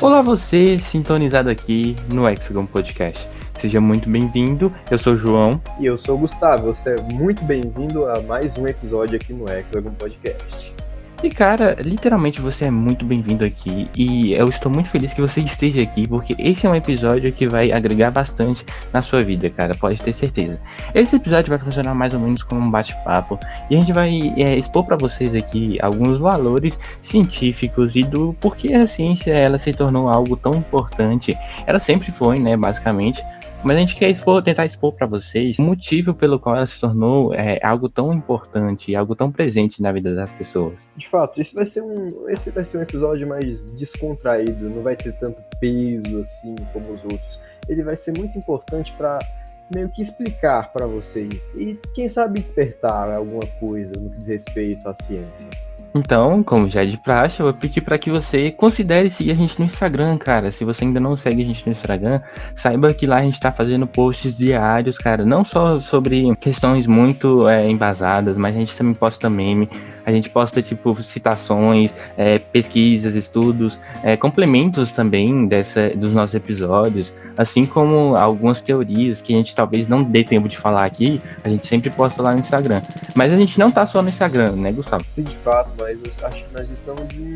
Olá você, sintonizado aqui no Hexagon Podcast. Seja muito bem-vindo, eu sou o João. E eu sou o Gustavo, você é muito bem-vindo a mais um episódio aqui no Hexagon Podcast. E cara, literalmente você é muito bem-vindo aqui e eu estou muito feliz que você esteja aqui, porque esse é um episódio que vai agregar bastante na sua vida, cara, pode ter certeza. Esse episódio vai funcionar mais ou menos como um bate-papo e a gente vai expor para vocês aqui alguns valores científicos e do porquê a ciência ela se tornou algo tão importante. Ela sempre foi, né, basicamente. Mas a gente quer tentar expor para vocês o motivo pelo qual ela se tornou algo tão importante, algo tão presente na vida das pessoas. De fato, esse vai ser um episódio mais descontraído, não vai ter tanto peso assim como os outros. Ele vai ser muito importante para meio que explicar para vocês e quem sabe despertar alguma coisa no que diz respeito à ciência. Então, como já é de praxe, eu vou pedir para que você considere seguir a gente no Instagram, cara. Se você ainda não segue a gente no Instagram, saiba que lá a gente tá fazendo posts diários, cara. Não só sobre questões muito embasadas, mas a gente também posta meme. A gente posta, tipo, citações, pesquisas, estudos, complementos também dos nossos episódios, assim como algumas teorias que a gente talvez não dê tempo de falar aqui, a gente sempre posta lá no Instagram. Mas a gente não tá só no Instagram, né, Gustavo? Sim, de fato, mas eu acho que nós estamos em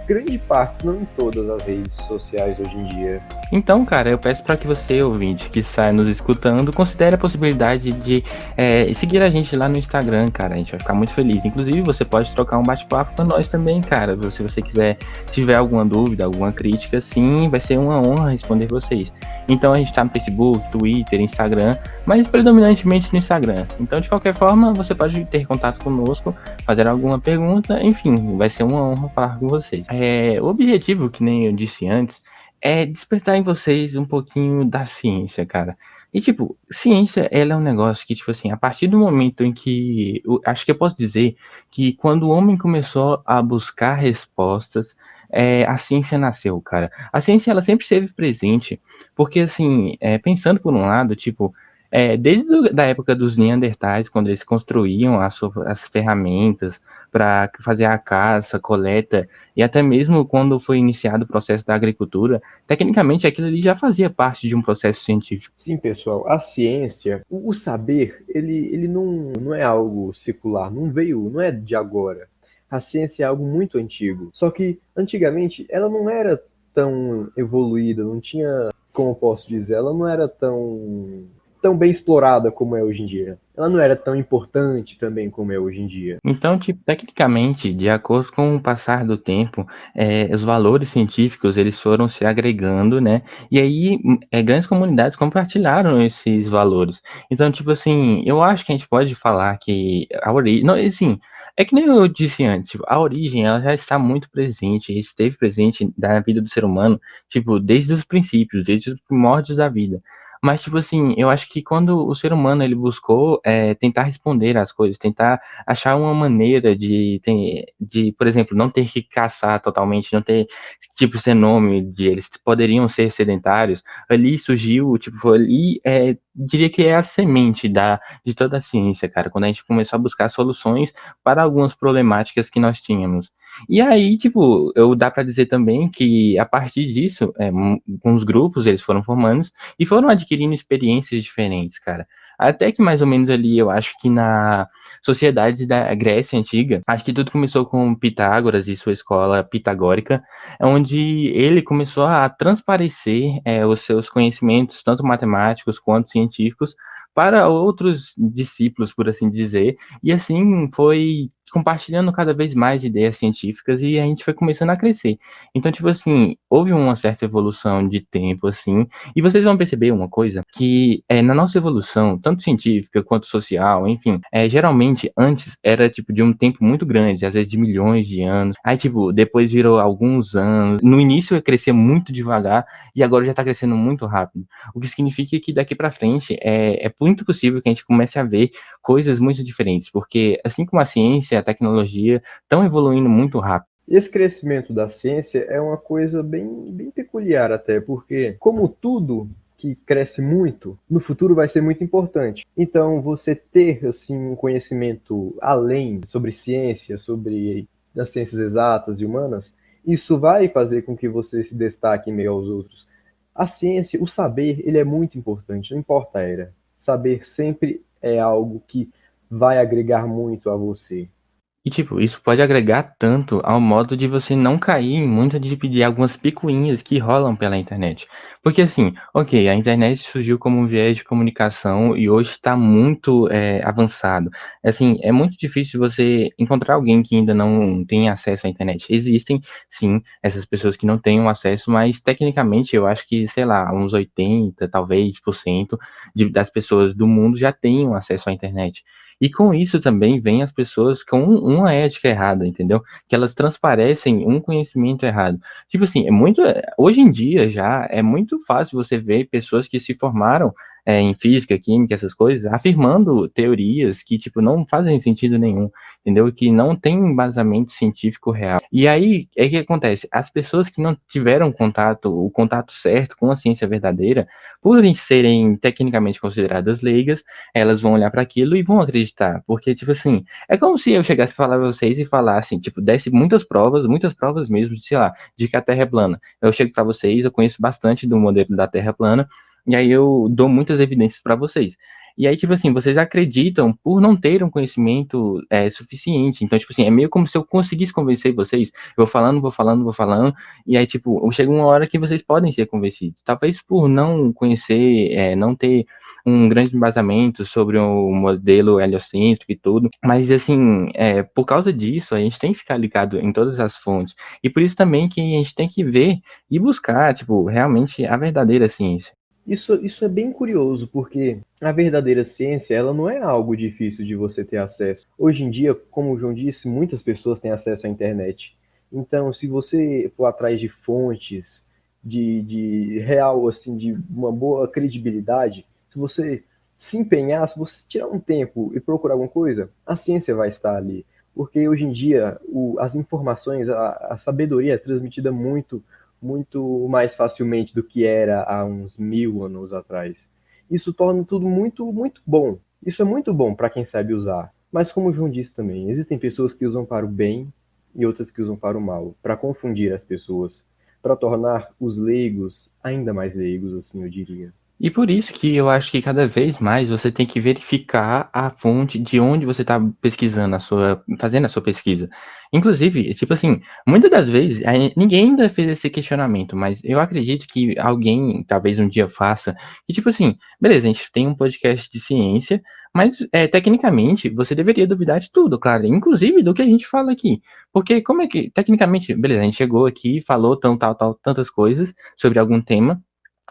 grande parte, não em todas as redes sociais hoje em dia. Então, cara, eu peço para que você, ouvinte, que está nos escutando, considere a possibilidade de seguir a gente lá no Instagram, cara. A gente vai ficar muito feliz. Inclusive, você pode trocar um bate-papo com nós também, cara. Se você quiser, se tiver alguma dúvida, alguma crítica, sim, vai ser uma honra responder vocês. Então, a gente está no Facebook, Twitter, Instagram, mas predominantemente no Instagram. Então, de qualquer forma, você pode ter contato conosco, fazer alguma pergunta, enfim, vai ser uma honra falar com vocês. O objetivo, que nem eu disse antes, é despertar em vocês um pouquinho da ciência, cara. E, tipo, ciência, ela é um negócio que, tipo assim, a partir do momento em que... acho que eu posso dizer que quando o homem começou a buscar respostas, a ciência nasceu, cara. A ciência, ela sempre esteve presente, porque, assim, pensando por um lado, tipo, desde da época dos Neandertais, quando eles construíam as ferramentas para fazer a caça, coleta, e até mesmo quando foi iniciado o processo da agricultura, tecnicamente aquilo ali já fazia parte de um processo científico. Sim, pessoal, a ciência, o saber, ele não é algo secular, não é de agora. A ciência é algo muito antigo. Só que, antigamente, ela não era tão evoluída, não tinha, como eu posso dizer, ela não era tão bem explorada como é hoje em dia. Ela não era tão importante também como é hoje em dia. Então, tipo, tecnicamente, de acordo com o passar do tempo, os valores científicos eles foram se agregando, né? E aí, grandes comunidades compartilharam esses valores. Então, tipo assim, eu acho que a gente pode falar que a origem, não, assim, é que nem eu disse antes, tipo, a origem ela já está muito presente, esteve presente na vida do ser humano, tipo, desde os princípios, desde os primórdios da vida. Mas, tipo assim, eu acho que quando o ser humano ele buscou tentar responder às coisas, tentar achar uma maneira por exemplo, não ter que caçar totalmente, não ter, tipo, ser nome de eles poderiam ser sedentários, ali surgiu, tipo, ali, diria que é a semente de toda a ciência, cara, quando a gente começou a buscar soluções para algumas problemáticas que nós tínhamos. E aí, tipo, dá para dizer também que a partir disso, uns grupos eles foram formando e foram adquirindo experiências diferentes, cara. Até que mais ou menos ali, eu acho que na sociedade da Grécia Antiga, acho que tudo começou com Pitágoras e sua escola pitagórica, onde ele começou a transparecer os seus conhecimentos, tanto matemáticos quanto científicos, para outros discípulos, por assim dizer, e assim foi compartilhando cada vez mais ideias científicas e a gente foi começando a crescer. Então, tipo assim, houve uma certa evolução de tempo, assim, e vocês vão perceber uma coisa, que na nossa evolução, tanto científica quanto social, enfim, geralmente antes era tipo de um tempo muito grande, às vezes de milhões de anos. Aí, tipo, depois virou alguns anos. No início crescia muito devagar e agora já tá crescendo muito rápido. O que significa que daqui para frente é muito possível que a gente comece a ver coisas muito diferentes, porque assim como a ciência, a tecnologia estão evoluindo muito rápido. Esse crescimento da ciência é uma coisa bem peculiar até, porque como tudo que cresce muito, no futuro vai ser muito importante. Então, você ter assim um conhecimento além sobre ciência, sobre as ciências exatas e humanas, Isso vai fazer com que você se destaque em meio aos outros. A ciência, o saber, ele é muito importante, não importa a era. Saber sempre é algo que vai agregar muito a você. E, tipo, isso pode agregar tanto ao modo de você não cair em muita de algumas picuinhas que rolam pela internet. Porque, assim, ok, a internet surgiu como um viés de comunicação e hoje está muito avançado. Assim, é muito difícil você encontrar alguém que ainda não tem acesso à internet. Existem, sim, essas pessoas que não têm um acesso, mas tecnicamente eu acho que, sei lá, uns 80, talvez, por cento das pessoas do mundo já têm um acesso à internet. E com isso também vem as pessoas com uma ética errada, entendeu? Que elas transparecem um conhecimento errado. Tipo assim, hoje em dia já é muito fácil você ver pessoas que se formaram em física, química, essas coisas, afirmando teorias que, tipo, não fazem sentido nenhum, entendeu? Que não tem embasamento científico real. E aí, é que acontece? As pessoas que não tiveram o contato certo com a ciência verdadeira, por serem tecnicamente consideradas leigas, elas vão olhar para aquilo e vão acreditar. Porque, tipo assim, é como se eu chegasse a falar pra vocês e falasse, tipo, desse muitas provas mesmo, de, sei lá, de que a Terra é plana. Eu chego para vocês, eu conheço bastante do modelo da Terra plana, e aí eu dou muitas evidências para vocês. E aí, tipo assim, vocês acreditam por não ter um conhecimento suficiente. Então, tipo assim, é meio como se eu conseguisse convencer vocês. Eu vou falando, vou falando, vou falando. E aí, tipo, chega uma hora que vocês podem ser convencidos. Talvez por não conhecer, não ter um grande embasamento sobre o modelo heliocêntrico e tudo. Mas, assim, por causa disso, a gente tem que ficar ligado em todas as fontes. E por isso também que a gente tem que ver e buscar, tipo, realmente a verdadeira ciência. Isso é bem curioso, porque a verdadeira ciência, ela não é algo difícil de você ter acesso. Hoje em dia, como o João disse, muitas pessoas têm acesso à internet. Então, se você for atrás de fontes de real, assim, de uma boa credibilidade, se você se empenhar, se você tirar um tempo e procurar alguma coisa, a ciência vai estar ali. Porque hoje em dia, as informações, a sabedoria é transmitida muito mais facilmente do que era há uns 1000 anos atrás. Isso torna tudo muito bom. Isso é muito bom para quem sabe usar. Mas como o João disse também, existem pessoas que usam para o bem e outras que usam para o mal, para confundir as pessoas, para tornar os leigos ainda mais leigos, assim eu diria. E por isso que eu acho que cada vez mais você tem que verificar a fonte de onde você está pesquisando fazendo a sua pesquisa. Inclusive, tipo assim, muitas das vezes, ninguém ainda fez esse questionamento, mas eu acredito que alguém talvez um dia faça, que tipo assim, beleza, a gente tem um podcast de ciência, mas tecnicamente você deveria duvidar de tudo, claro, inclusive do que a gente fala aqui. Porque como é que, tecnicamente, beleza, a gente chegou aqui, falou tantas coisas sobre algum tema,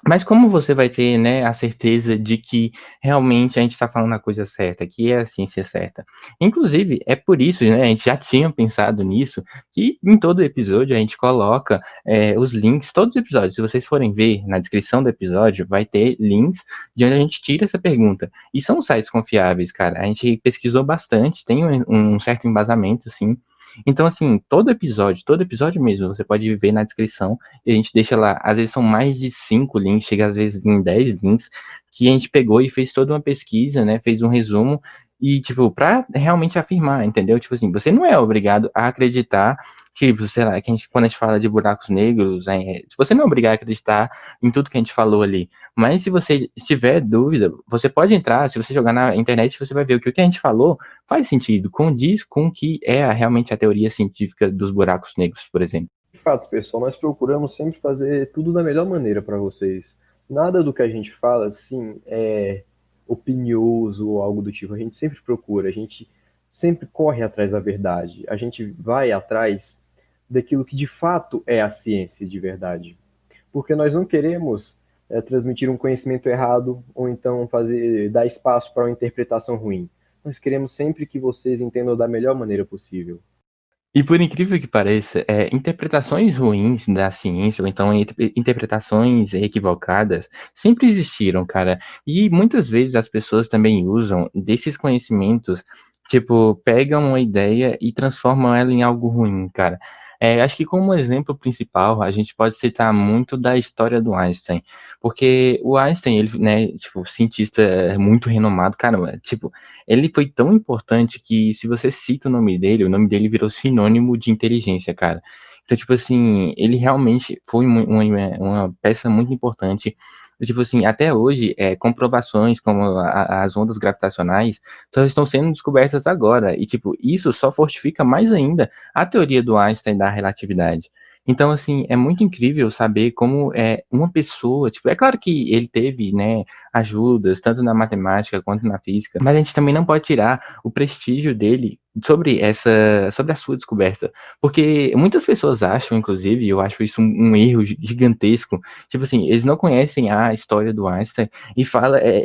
mas como você vai ter, né, a certeza de que realmente a gente está falando a coisa certa, que é a ciência certa? Inclusive, é por isso, né, a gente já tinha pensado nisso, que em todo episódio a gente coloca os links, todos os episódios, se vocês forem ver na descrição do episódio, vai ter links de onde a gente tira essa pergunta. E são sites confiáveis, cara. A gente pesquisou bastante, tem um certo embasamento, sim. Então, assim, todo episódio mesmo, você pode ver na descrição e a gente deixa lá, às vezes são mais de 5 links, chega às vezes em 10 links, que a gente pegou e fez toda uma pesquisa, né? Fez um resumo e, tipo, pra realmente afirmar, entendeu? Tipo assim, você não é obrigado a acreditar que, sei lá, que quando a gente fala de buracos negros, você não é obrigado a acreditar em tudo que a gente falou ali. Mas se você tiver dúvida, você pode entrar, se você jogar na internet, você vai ver que o que a gente falou faz sentido, condiz com o que é realmente a teoria científica dos buracos negros, por exemplo. De fato, pessoal, nós procuramos sempre fazer tudo da melhor maneira para vocês. Nada do que a gente fala, assim, é opinioso ou algo do tipo. A gente sempre procura, a gente sempre corre atrás da verdade. A gente vai atrás daquilo que de fato é a ciência de verdade. Porque nós não queremos transmitir um conhecimento errado ou então dar espaço para uma interpretação ruim. Nós queremos sempre que vocês entendam da melhor maneira possível. E por incrível que pareça, interpretações ruins da ciência, ou então interpretações equivocadas, sempre existiram, cara. E muitas vezes as pessoas também usam desses conhecimentos, tipo, pegam uma ideia e transformam ela em algo ruim, cara. Acho que como exemplo principal, a gente pode citar muito da história do Einstein, porque o Einstein, ele, né, tipo, cientista muito renomado, cara, tipo, ele foi tão importante que se você cita o nome dele virou sinônimo de inteligência, cara. Então, tipo assim, ele realmente foi uma peça muito importante. Tipo assim, até hoje, comprovações como as ondas gravitacionais só estão sendo descobertas agora. E, tipo, isso só fortifica mais ainda a teoria do Einstein da relatividade. Então, assim, é muito incrível saber como uma pessoa, tipo, é claro que ele teve, né, ajudas, tanto na matemática quanto na física, mas a gente também não pode tirar o prestígio dele sobre a sua descoberta. Porque muitas pessoas acham, inclusive, e eu acho isso um erro gigantesco, tipo assim, eles não conhecem a história do Einstein e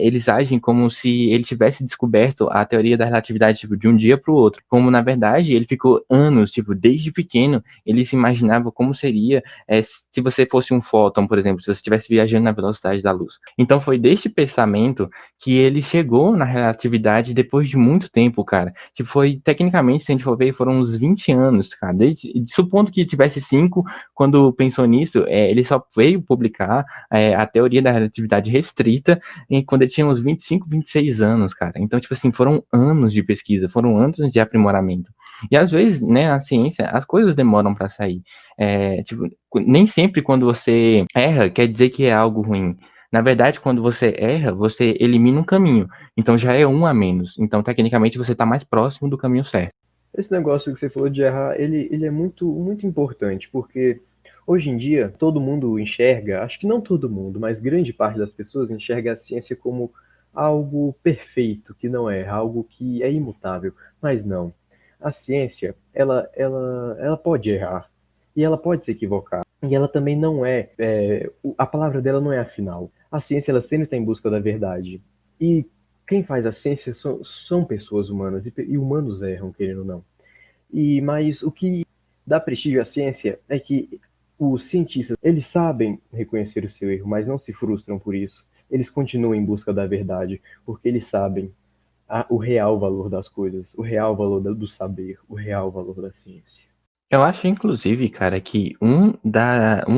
eles agem como se ele tivesse descoberto a teoria da relatividade, tipo, de um dia para o outro. Como, na verdade, ele ficou anos, tipo, desde pequeno, ele se imaginava como seria se você fosse um fóton, por exemplo, se você estivesse viajando na velocidade da luz. Então foi deste pensamento que ele chegou na relatividade depois de muito tempo, cara. Tipo, foi, tecnicamente, se a gente for ver, foram uns 20 anos, cara. Supondo que tivesse 5, quando pensou nisso, ele só veio publicar a teoria da relatividade restrita quando ele tinha uns 25, 26 anos, cara. Então, tipo assim, foram anos de pesquisa, foram anos de aprimoramento. E às vezes, né, na ciência, as coisas demoram para sair. Tipo, nem sempre quando você erra quer dizer que é algo ruim. Na verdade, quando você erra, você elimina um caminho. Então já é um a menos. Então, tecnicamente, você está mais próximo do caminho certo. Esse negócio que você falou de errar, ele é muito, muito importante, porque hoje em dia todo mundo enxerga, acho que não todo mundo, mas grande parte das pessoas enxerga a ciência como algo perfeito, que não é, algo que é imutável. Mas não. A ciência, ela pode errar, e ela pode se equivocar, e ela também não a palavra dela não é a final. A ciência, ela sempre está em busca da verdade. E quem faz a ciência são pessoas humanas, e humanos erram, querendo ou não. Mas o que dá prestígio à ciência é que os cientistas, eles sabem reconhecer o seu erro, mas não se frustram por isso. Eles continuam em busca da verdade, porque eles sabem o real valor das coisas, o real valor do saber, o real valor da ciência. Eu acho, inclusive, cara, que um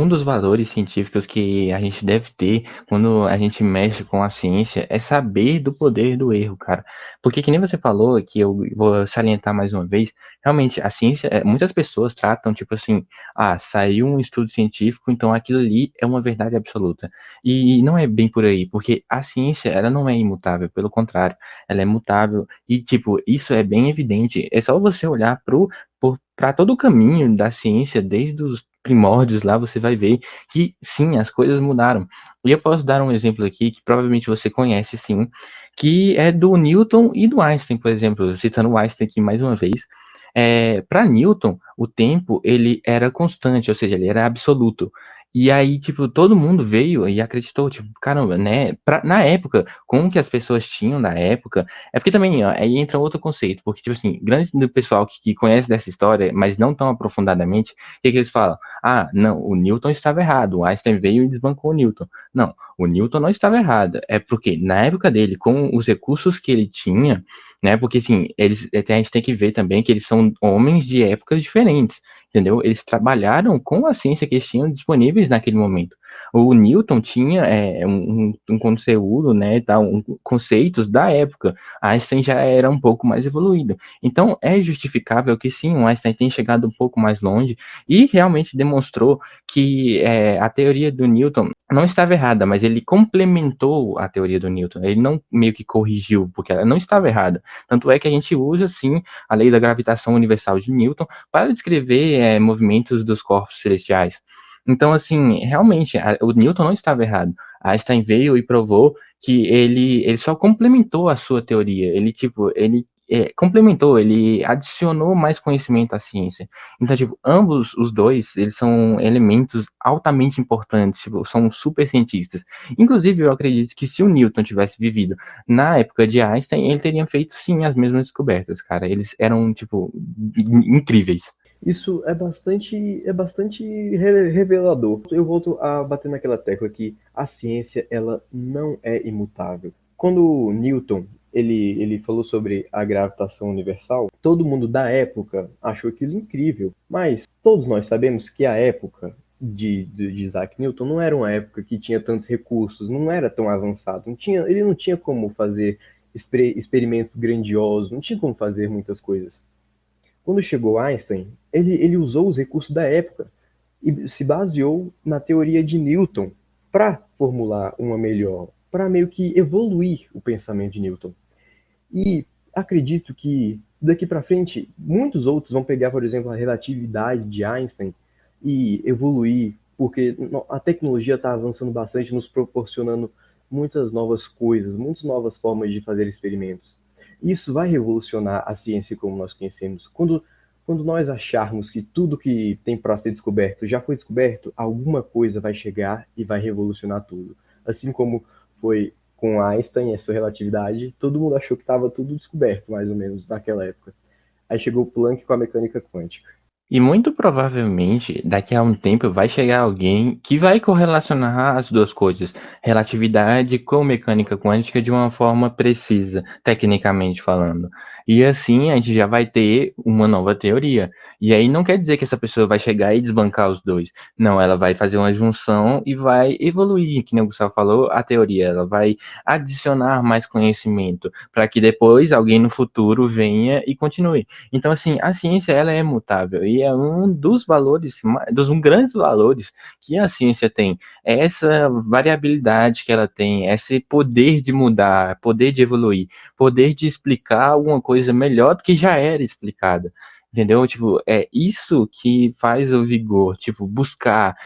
dos valores científicos que a gente deve ter quando a gente mexe com a ciência é saber do poder do erro, cara. Porque, que nem você falou, que eu vou salientar mais uma vez, realmente, a ciência, muitas pessoas tratam, tipo assim, saiu um estudo científico, então aquilo ali é uma verdade absoluta. E não é bem por aí, porque a ciência, ela não é imutável, pelo contrário, ela é mutável. E, tipo, isso é bem evidente. É só você olhar para todo o caminho da ciência, desde os primórdios lá, você vai ver que sim, as coisas mudaram. E eu posso dar um exemplo aqui que provavelmente você conhece sim, que é do Newton e do Einstein, por exemplo, citando o Einstein aqui mais uma vez. Para Newton, o tempo ele era constante, ou seja, ele era absoluto. E aí, tipo, todo mundo veio e acreditou, tipo, caramba, né? Na época, com o que as pessoas tinham na época, é porque também, ó, aí entra outro conceito, porque, tipo assim, grande do pessoal que conhece dessa história, mas não tão aprofundadamente, o que eles falam? Ah, não, o Newton estava errado, o Einstein veio e desbancou o Newton. Não, o Newton não estava errado, é porque na época dele, com os recursos que ele tinha, né, porque assim, a gente tem que ver também que eles são homens de épocas diferentes, entendeu? Eles trabalharam com a ciência que eles tinham disponíveis naquele momento. O Newton tinha um conteúdo, né, tal, conceitos da época. Einstein já era um pouco mais evoluído. Então, é justificável que sim, o Einstein tenha chegado um pouco mais longe e realmente demonstrou que a teoria do Newton não estava errada, mas ele complementou a teoria do Newton. Ele não meio que corrigiu, porque ela não estava errada. Tanto é que a gente usa, sim, a lei da gravitação universal de Newton para descrever movimentos dos corpos celestiais. Então, assim, realmente, o Newton não estava errado. Einstein veio e provou que ele só complementou a sua teoria. Ele, tipo, ele complementou, ele adicionou mais conhecimento à ciência. Então, tipo, ambos os dois, eles são elementos altamente importantes, tipo, são super cientistas. Inclusive, eu acredito que se o Newton tivesse vivido na época de Einstein, ele teria feito, sim, as mesmas descobertas, cara. Eles eram, tipo, incríveis. Isso é bastante revelador. Eu volto a bater naquela tecla que a ciência, ela não é imutável. Quando Newton, ele falou sobre a gravitação universal, todo mundo da época achou aquilo incrível. Mas todos nós sabemos que a época de Isaac Newton não era uma época que tinha tantos recursos, não era tão avançado, ele não tinha como fazer experimentos grandiosos, não tinha como fazer muitas coisas. Quando chegou Einstein, ele usou os recursos da época e se baseou na teoria de Newton para formular uma melhor, para meio que evoluir o pensamento de Newton. E acredito que daqui para frente muitos outros vão pegar, por exemplo, a relatividade de Einstein e evoluir, porque a tecnologia está avançando bastante, nos proporcionando muitas novas coisas, muitas novas formas de fazer experimentos. Isso vai revolucionar a ciência como nós conhecemos. Quando nós acharmos que tudo que tem para ser descoberto já foi descoberto, alguma coisa vai chegar e vai revolucionar tudo. Assim como foi com Einstein e a sua relatividade, todo mundo achou que estava tudo descoberto, mais ou menos, naquela época. Aí chegou o Planck com a mecânica quântica. E muito provavelmente, daqui a um tempo, vai chegar alguém que vai correlacionar as duas coisas, relatividade com mecânica quântica, de uma forma precisa, tecnicamente falando. E assim a gente já vai ter uma nova teoria. E aí não quer dizer que essa pessoa vai chegar e desbancar os dois. Não, ela vai fazer uma junção e vai evoluir, que nem o Gustavo falou, a teoria. Ela vai adicionar mais conhecimento, para que depois alguém no futuro venha e continue. Então, assim, a ciência ela é mutável e é um dos valores, dos grandes valores que a ciência tem. É essa variabilidade que ela tem, esse poder de mudar, poder de evoluir, poder de explicar alguma coisa melhor do que já era explicada. Entendeu? Tipo, é isso que faz o vigor, tipo, buscar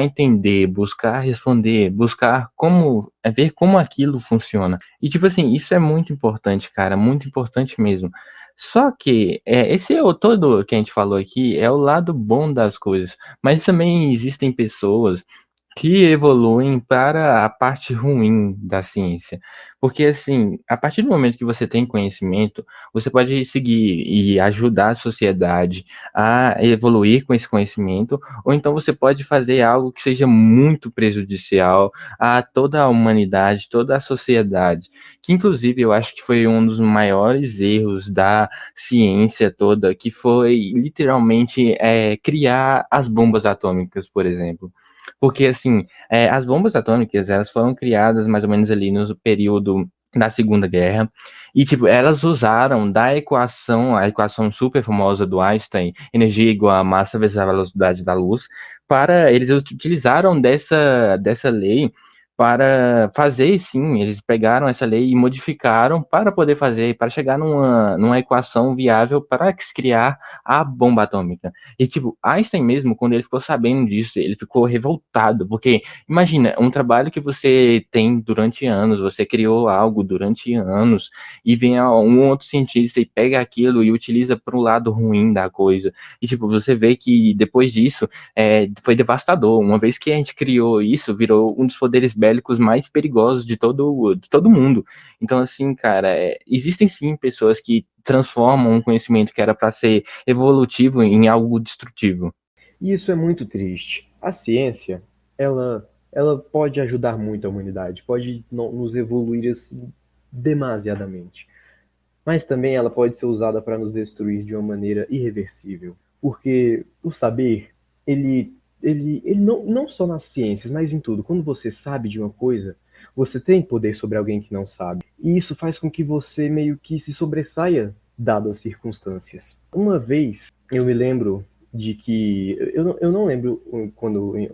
entender, buscar responder, buscar como, ver como aquilo funciona. E, tipo assim, isso é muito importante, cara, muito importante mesmo. Só que esse é o todo que a gente falou aqui é o lado bom das coisas, mas também existem pessoas que evoluem para a parte ruim da ciência. Porque, assim, a partir do momento que você tem conhecimento, você pode seguir e ajudar a sociedade a evoluir com esse conhecimento, ou então você pode fazer algo que seja muito prejudicial a toda a humanidade, toda a sociedade. Que, inclusive, eu acho que foi um dos maiores erros da ciência toda, que foi literalmente criar as bombas atômicas, por exemplo. Porque, assim, as bombas atômicas, elas foram criadas mais ou menos ali no período da Segunda Guerra, e, tipo, elas usaram da equação, a equação super famosa do Einstein, energia igual a massa vezes a velocidade da luz, eles utilizaram dessa lei para fazer, sim, eles pegaram essa lei e modificaram para poder fazer, para chegar numa equação viável para se criar a bomba atômica. E, tipo, Einstein mesmo, quando ele ficou sabendo disso, ele ficou revoltado, porque, imagina, um trabalho que você tem durante anos, você criou algo durante anos, e vem um outro cientista e pega aquilo e utiliza para o lado ruim da coisa. E, tipo, você vê que depois disso, foi devastador. Uma vez que a gente criou isso, virou um dos poderes bélicos mais perigosos de todo mundo. Então, assim, cara, existem sim pessoas que transformam um conhecimento que era para ser evolutivo em algo destrutivo. E isso é muito triste. A ciência, ela pode ajudar muito a humanidade, pode nos evoluir assim, demasiadamente. Mas também ela pode ser usada para nos destruir de uma maneira irreversível. Porque o saber, ele não só nas ciências, mas em tudo. Quando você sabe de uma coisa, você tem poder sobre alguém que não sabe. E isso faz com que você meio que se sobressaia, dadas as circunstâncias. Uma vez, eu me lembro de que. Eu não lembro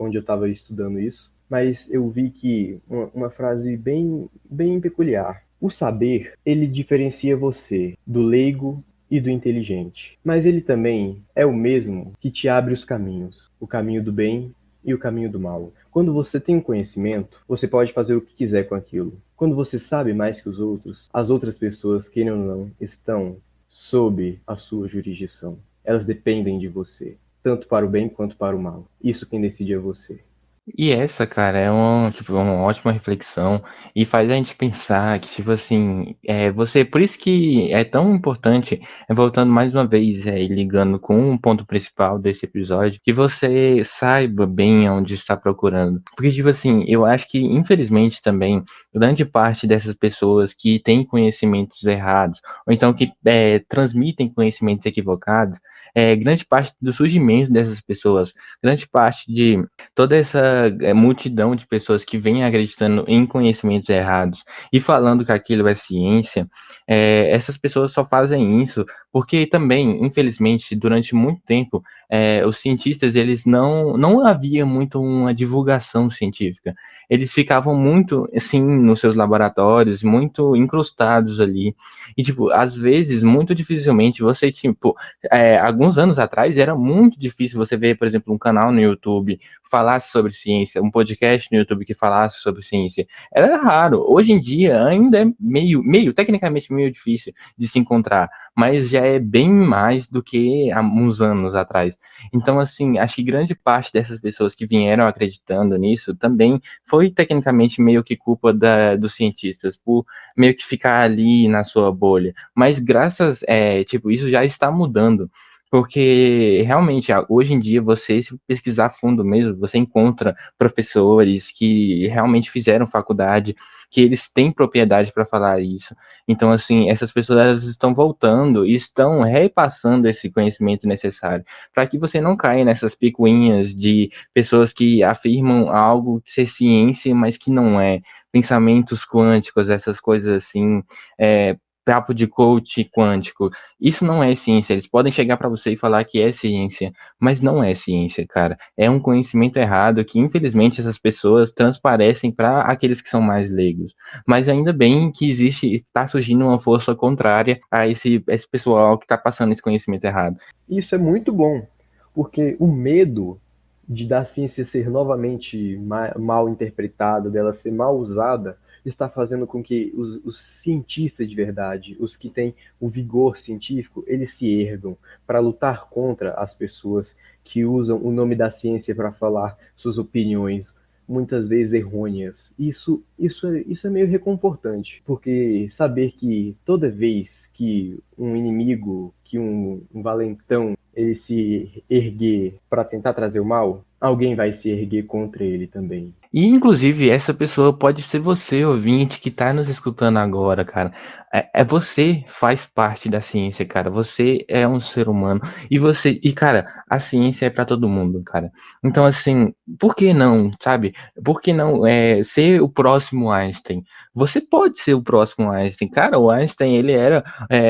onde eu estava estudando isso, mas eu vi que uma frase bem peculiar. O saber, ele diferencia você do leigo e do inteligente, mas ele também é o mesmo que te abre os caminhos, o caminho do bem e o caminho do mal. Quando você tem um conhecimento, você pode fazer o que quiser com aquilo. Quando você sabe mais que os outros, as outras pessoas, queiram ou não, estão sob a sua jurisdição. Elas dependem de você, tanto para o bem quanto para o mal. Isso quem decide é você. E essa, cara, é uma ótima reflexão e faz a gente pensar que, tipo assim, por isso que é tão importante, voltando mais uma vez, e ligando com um ponto principal desse episódio, que você saiba bem onde está procurando. Porque, tipo assim, eu acho que, infelizmente, também, grande parte dessas pessoas que têm conhecimentos errados, ou então que transmitem conhecimentos equivocados, grande parte do surgimento dessas pessoas, grande parte de toda essa multidão de pessoas que vem acreditando em conhecimentos errados e falando que aquilo é ciência, essas pessoas só fazem isso porque também, infelizmente, durante muito tempo, os cientistas, eles não havia muito uma divulgação científica. Eles ficavam muito, assim, nos seus laboratórios, muito incrustados ali. E, tipo, às vezes, muito dificilmente você, tipo, alguns anos atrás era muito difícil você ver, por exemplo, um canal no YouTube falasse sobre ciência, um podcast no YouTube que falasse sobre ciência. Era raro. Hoje em dia ainda é tecnicamente meio difícil de se encontrar, mas já é bem mais do que há uns anos atrás. Então, assim, acho que grande parte dessas pessoas que vieram acreditando nisso também foi tecnicamente meio que culpa dos cientistas, por meio que ficar ali na sua bolha. Mas graças, tipo, isso já está mudando. Porque realmente, hoje em dia, você, se pesquisar a fundo mesmo, você encontra professores que realmente fizeram faculdade, que eles têm propriedade para falar isso. Então, assim, essas pessoas elas estão voltando e estão repassando esse conhecimento necessário para que você não caia nessas picuinhas de pessoas que afirmam algo ser ciência, mas que não é. Pensamentos quânticos, essas coisas assim, papo de coach quântico. Isso não é ciência. Eles podem chegar para você e falar que é ciência, mas não é ciência, cara. É um conhecimento errado que, infelizmente, essas pessoas transparecem para aqueles que são mais leigos. Mas ainda bem que existe, está surgindo uma força contrária a esse pessoal que está passando esse conhecimento errado. Isso é muito bom, porque o medo da ciência ser novamente mal interpretada, dela ser mal usada, está fazendo com que os cientistas de verdade, os que têm o vigor científico, eles se ergam para lutar contra as pessoas que usam o nome da ciência para falar suas opiniões, muitas vezes errôneas. Isso é meio reconfortante, porque saber que toda vez que um inimigo, que um valentão, ele se erguer para tentar trazer o mal, alguém vai se erguer contra ele também. E, inclusive, essa pessoa pode ser você, ouvinte, que tá nos escutando agora, cara. Você faz parte da ciência, cara. Você é um ser humano. Cara, a ciência é para todo mundo, cara. Então, assim, por que não, sabe? Por que não ser o próximo Einstein? Você pode ser o próximo Einstein. Cara, o Einstein, ele era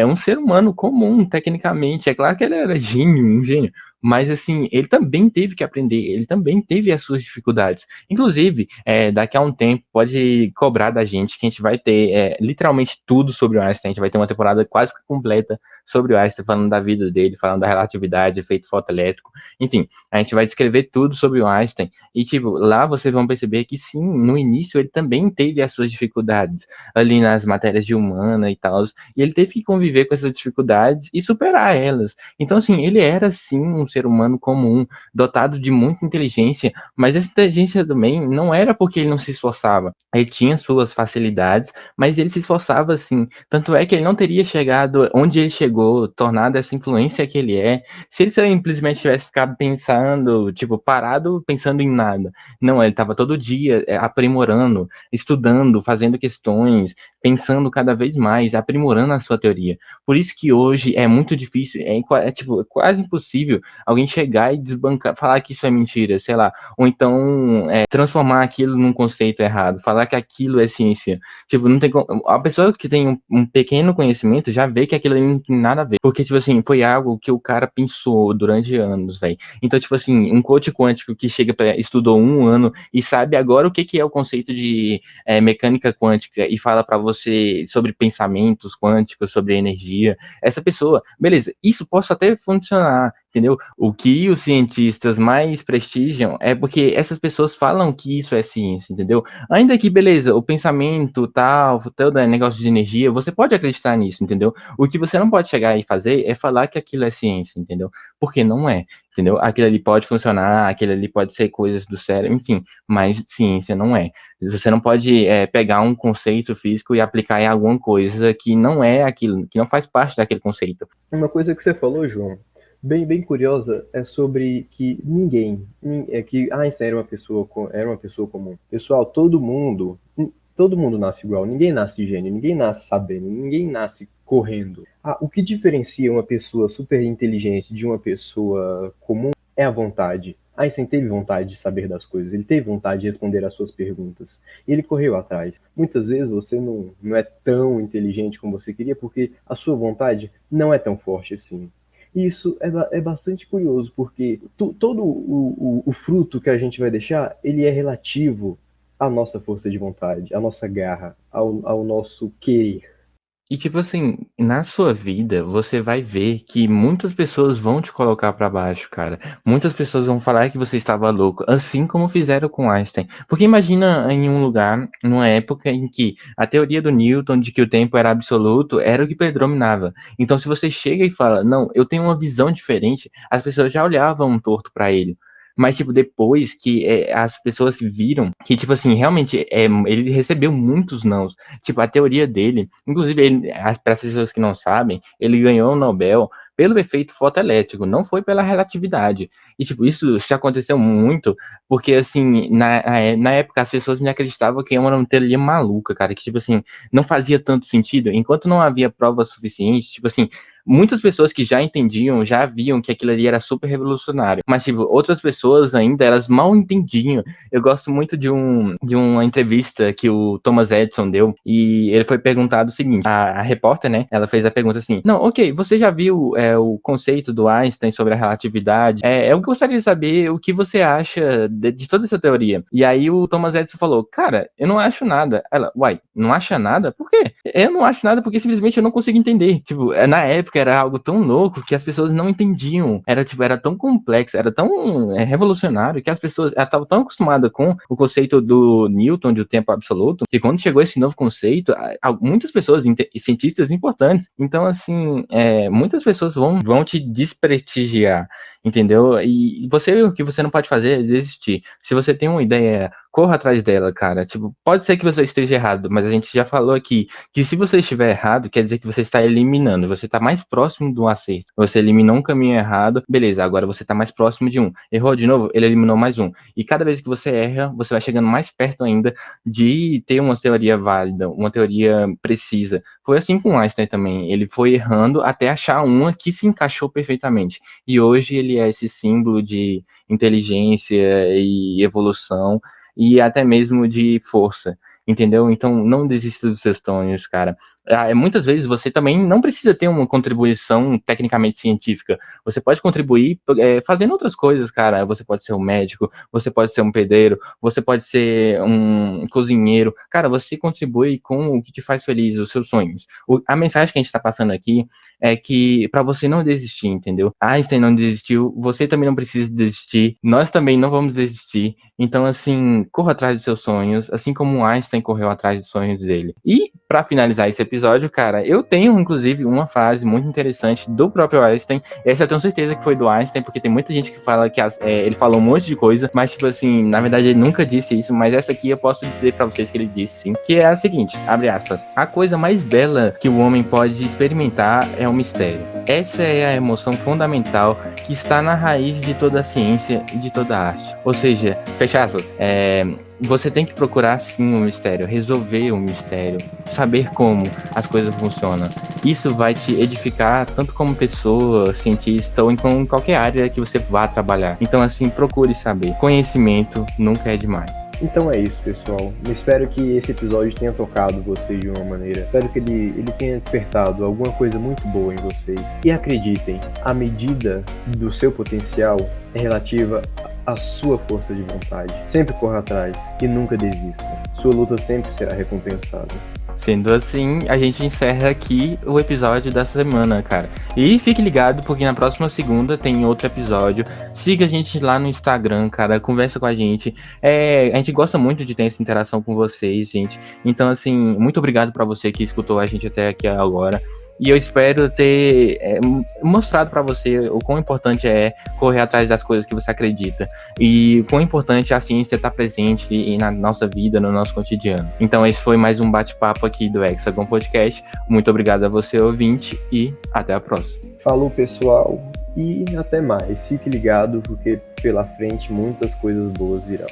um ser humano comum, tecnicamente. É claro que ele era gênio, um gênio. Mas, assim, ele também teve que aprender. Ele também teve as suas dificuldades. Inclusive, daqui a um tempo, pode cobrar da gente que a gente vai ter literalmente tudo sobre o Einstein. A gente vai ter uma temporada quase que completa sobre o Einstein, falando da vida dele, falando da relatividade, efeito fotoelétrico. Enfim, a gente vai descrever tudo sobre o Einstein. E, tipo, lá vocês vão perceber que sim, no início ele também teve as suas dificuldades ali nas matérias de humana e tal. E ele teve que conviver com essas dificuldades e superar elas. Então, assim, ele era sim um ser humano comum, dotado de muita inteligência, mas essa inteligência também não era porque ele não se esforçava. Ele tinha suas facilidades, mas ele se esforçava assim. Tanto é que ele não teria chegado onde ele chegou, tornado essa influência que ele é, se ele simplesmente tivesse ficado pensando, tipo, parado pensando em nada. Não, ele estava todo dia aprimorando, estudando, fazendo questões, pensando cada vez mais, aprimorando a sua teoria. Por isso que hoje é muito difícil, tipo, quase impossível alguém chegar e desbancar, falar que isso é mentira, sei lá, ou então transformar aquilo num conceito errado, falar que aquilo é ciência. Tipo, não tem como, a pessoa que tem um pequeno conhecimento já vê que aquilo ali não tem nada a ver, porque, tipo assim, foi algo que o cara pensou durante anos, velho. Então, tipo assim, um coach quântico que estudou um ano e sabe agora o que é o conceito de mecânica quântica e fala para você sobre pensamentos quânticos, sobre energia, essa pessoa, beleza, isso possa até funcionar, entendeu? O que os cientistas mais prestigiam é porque essas pessoas falam que isso é ciência, entendeu? Ainda que, beleza, o pensamento, tal, todo negócio de energia, você pode acreditar nisso, entendeu? O que você não pode chegar e fazer é falar que aquilo é ciência, entendeu? Porque não é, entendeu? Aquilo ali pode funcionar, aquilo ali pode ser coisas do cérebro, enfim, mas ciência não é. Você não pode pegar um conceito físico e aplicar em alguma coisa que não é aquilo, que não faz parte daquele conceito. Uma coisa que você falou, João, bem curiosa, é sobre que que Einstein era uma pessoa comum. Pessoal, todo mundo nasce igual, ninguém nasce gênio, ninguém nasce sabendo, ninguém nasce correndo. O que diferencia uma pessoa super inteligente de uma pessoa comum é a vontade. Einstein teve vontade de saber das coisas, ele teve vontade de responder às suas perguntas. E ele correu atrás. Muitas vezes você não é tão inteligente como você queria porque a sua vontade não é tão forte assim. E isso é bastante curioso, porque todo o fruto que a gente vai deixar, ele é relativo à nossa força de vontade, à nossa garra, ao nosso querer. E tipo assim, na sua vida, você vai ver que muitas pessoas vão te colocar pra baixo, cara. Muitas pessoas vão falar que você estava louco, assim como fizeram com Einstein. Porque imagina em um lugar, numa época em que a teoria do Newton de que o tempo era absoluto era o que predominava. Então, se você chega e fala, não, eu tenho uma visão diferente, as pessoas já olhavam torto pra ele. Mas, tipo, depois que as pessoas viram que, tipo assim, realmente ele recebeu muitos nãos. Tipo, a teoria dele, inclusive, para as pessoas que não sabem, ele ganhou o Nobel pelo efeito fotoelétrico, não foi pela relatividade. E, tipo, isso se aconteceu muito, porque, assim, na época as pessoas me acreditavam que era uma teoria maluca, cara, que, tipo assim, não fazia tanto sentido, enquanto não havia provas suficientes, tipo assim, muitas pessoas que já entendiam, já viam que aquilo ali era super revolucionário, mas, tipo, outras pessoas ainda, elas mal entendiam. Eu gosto muito de uma entrevista que o Thomas Edison deu, e ele foi perguntado o seguinte, a repórter, né, ela fez a pergunta assim, não, ok, você já viu o conceito do Einstein sobre a relatividade? Eu gostaria de saber o que você acha de toda essa teoria. E aí o Thomas Edison falou, cara, eu não acho nada. Ela, uai, não acha nada? Por quê? Eu não acho nada porque simplesmente eu não consigo entender. Tipo, na época era algo tão louco que as pessoas não entendiam. Era, tipo, era tão complexo, era tão revolucionário que as pessoas estavam tão acostumadas com o conceito do Newton de o tempo absoluto que quando chegou esse novo conceito, muitas pessoas, cientistas importantes, então, assim, muitas pessoas vão te desprestigiar, entendeu? E você, o que você não pode fazer é desistir. Se você tem uma ideia, corra atrás dela, cara. Tipo, pode ser que você esteja errado, mas a gente já falou aqui que se você estiver errado, quer dizer que você está eliminando, você está mais próximo do acerto. Você eliminou um caminho errado, beleza, agora você está mais próximo de um. Errou de novo, ele eliminou mais um. E cada vez que você erra, você vai chegando mais perto ainda de ter uma teoria válida, uma teoria precisa. Foi assim com Einstein também. Ele foi errando até achar uma que se encaixou perfeitamente. E hoje ele é esse símbolo de inteligência e evolução e até mesmo de força, entendeu? Então não desista dos seus sonhos, cara. Muitas vezes você também não precisa ter uma contribuição tecnicamente científica. Você pode contribuir fazendo outras coisas, cara. Você pode ser um médico, você pode ser um pedreiro, você pode ser um cozinheiro. Cara, você contribui com o que te faz feliz, os seus sonhos. A mensagem que a gente está passando aqui é que para você não desistir, entendeu? Einstein não desistiu, você também não precisa desistir, nós também não vamos desistir. Então, assim, corra atrás dos seus sonhos, assim como Einstein correu atrás dos sonhos dele. E, para finalizar esse episódio, cara, eu tenho, inclusive, uma frase muito interessante do próprio Einstein. Essa eu tenho certeza que foi do Einstein, porque tem muita gente que fala que ele falou um monte de coisa, mas, tipo assim, na verdade ele nunca disse isso, mas essa aqui eu posso dizer para vocês que ele disse sim, que é a seguinte, abre aspas, a coisa mais bela que o homem pode experimentar é o mistério. Essa é a emoção fundamental que está na raiz de toda a ciência e de toda a arte. Ou seja, fecha aspas, você tem que procurar sim o mistério, resolver o mistério, saber como as coisas funcionam. Isso vai te edificar tanto como pessoa, cientista ou em qualquer área que você vá trabalhar. Então, assim, procure saber. Conhecimento nunca é demais. Então é isso, pessoal. Eu espero que esse episódio tenha tocado vocês de uma maneira. Espero que ele tenha despertado alguma coisa muito boa em vocês. E acreditem, a medida do seu potencial é relativa à sua força de vontade. Sempre corra atrás e nunca desista. Sua luta sempre será recompensada. Sendo assim, a gente encerra aqui o episódio da semana, cara. E fique ligado, porque na próxima segunda tem outro episódio. Siga a gente lá no Instagram, cara. Conversa com a gente. A gente gosta muito de ter essa interação com vocês, gente. Então, assim, muito obrigado pra você que escutou a gente até aqui agora. E eu espero ter mostrado pra você o quão importante é correr atrás das coisas que você acredita. E o quão importante a ciência estar presente na nossa vida, no nosso cotidiano. Então esse foi mais um bate-papo aqui do Hexagon Podcast. Muito obrigado a você, ouvinte, e até a próxima. Falou, pessoal, e até mais. Fique ligado, porque pela frente muitas coisas boas virão.